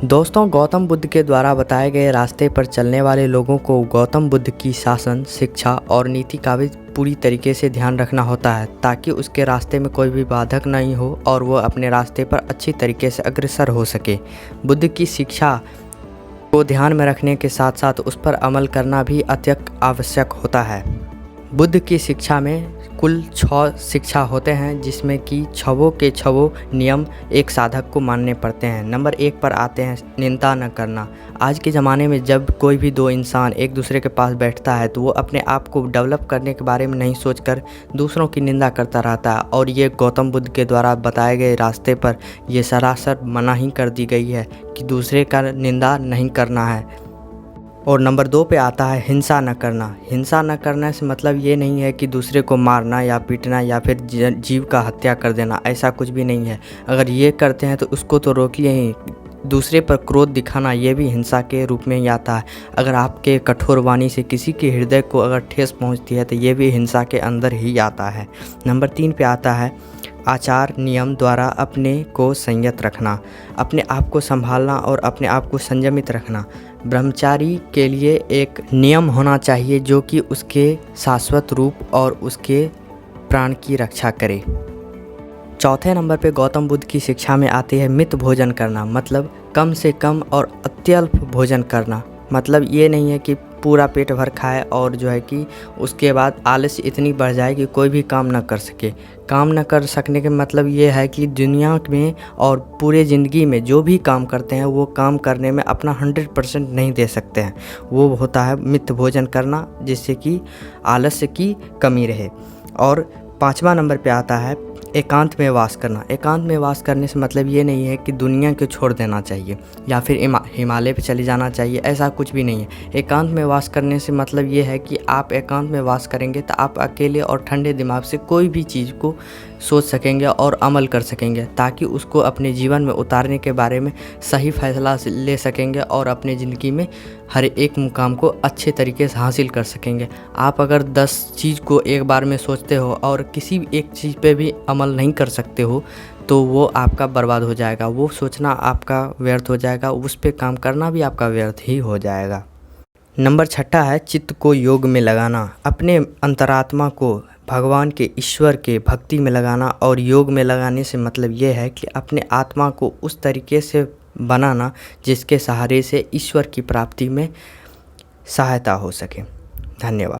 दोस्तों, गौतम बुद्ध के द्वारा बताए गए रास्ते पर चलने वाले लोगों को गौतम बुद्ध की शासन, शिक्षा और नीति का भी पूरी तरीके से ध्यान रखना होता है ताकि उसके रास्ते में कोई भी बाधक नहीं हो और वो अपने रास्ते पर अच्छी तरीके से अग्रसर हो सके। बुद्ध की शिक्षा को ध्यान में रखने के साथ साथ उस पर अमल करना भी अत्यंत आवश्यक होता है। बुद्ध की शिक्षा में कुल 6 शिक्षा होते हैं, जिसमें कि छवों के छवों नियम एक साधक को मानने पड़ते हैं। नंबर 1 पर आते हैं निंदा न करना। आज के ज़माने में जब कोई भी दो इंसान एक दूसरे के पास बैठता है तो वो अपने आप को डेवलप करने के बारे में नहीं सोचकर दूसरों की निंदा करता रहता है, और ये गौतम बुद्ध के द्वारा बताए गए रास्ते पर यह सरासर मनाही कर दी गई है कि दूसरे का निंदा नहीं करना है। और नंबर 2 पे आता है हिंसा न करना। हिंसा न करने से मतलब ये नहीं है कि दूसरे को मारना या पीटना या फिर जीव का हत्या कर देना, ऐसा कुछ भी नहीं है। अगर ये करते हैं तो उसको तो रोकिए ही। दूसरे पर क्रोध दिखाना ये भी हिंसा के रूप में ही आता है। अगर आपके कठोर वाणी से किसी के हृदय को अगर ठेस पहुंचती है तो ये भी हिंसा के अंदर ही आता है। नंबर 3 पे आता है आचार नियम द्वारा अपने को संयत रखना, अपने आप को संभालना और अपने आप को संयमित रखना। ब्रह्मचारी के लिए एक नियम होना चाहिए जो कि उसके शाश्वत रूप और उसके प्राण की रक्षा करे। चौथे नंबर पे गौतम बुद्ध की शिक्षा में आती है मित भोजन करना, मतलब कम से कम और अत्यल्प भोजन करना। मतलब ये नहीं है कि पूरा पेट भर खाए और जो है कि उसके बाद आलस्य इतनी बढ़ जाए कि कोई भी काम ना कर सके। काम ना कर सकने के मतलब ये है कि दुनिया में और पूरे ज़िंदगी में जो भी काम करते हैं वो काम करने में अपना 100% नहीं दे सकते हैं। वो होता है मित भोजन करना, जिससे कि आलस्य की कमी रहे। और 5वां नंबर पे आता है एकांत में वास करना। एकांत में वास करने से मतलब ये नहीं है कि दुनिया को छोड़ देना चाहिए या फिर हिमालय पे चले जाना चाहिए, ऐसा कुछ भी नहीं है। एकांत में वास करने से मतलब ये है कि आप एकांत में वास करेंगे तो आप अकेले और ठंडे दिमाग से कोई भी चीज़ को सोच सकेंगे और अमल कर सकेंगे, ताकि उसको अपने जीवन में उतारने के बारे में सही फैसला ले सकेंगे और अपने ज़िंदगी में हर एक मुकाम को अच्छे तरीके से हासिल कर सकेंगे। आप अगर 10 चीज़ को एक बार में सोचते हो और किसी एक चीज़ पे भी अमल नहीं कर सकते हो तो वो आपका बर्बाद हो जाएगा। वो सोचना आपका व्यर्थ हो जाएगा, उस पे काम करना भी आपका व्यर्थ ही हो जाएगा। नंबर 6 है चित्त को योग में लगाना। अपने अंतरात्मा को भगवान के, ईश्वर के भक्ति में लगाना। और योग में लगाने से मतलब ये है कि अपने आत्मा को उस तरीके से बनाना जिसके सहारे से ईश्वर की प्राप्ति में सहायता हो सके। धन्यवाद।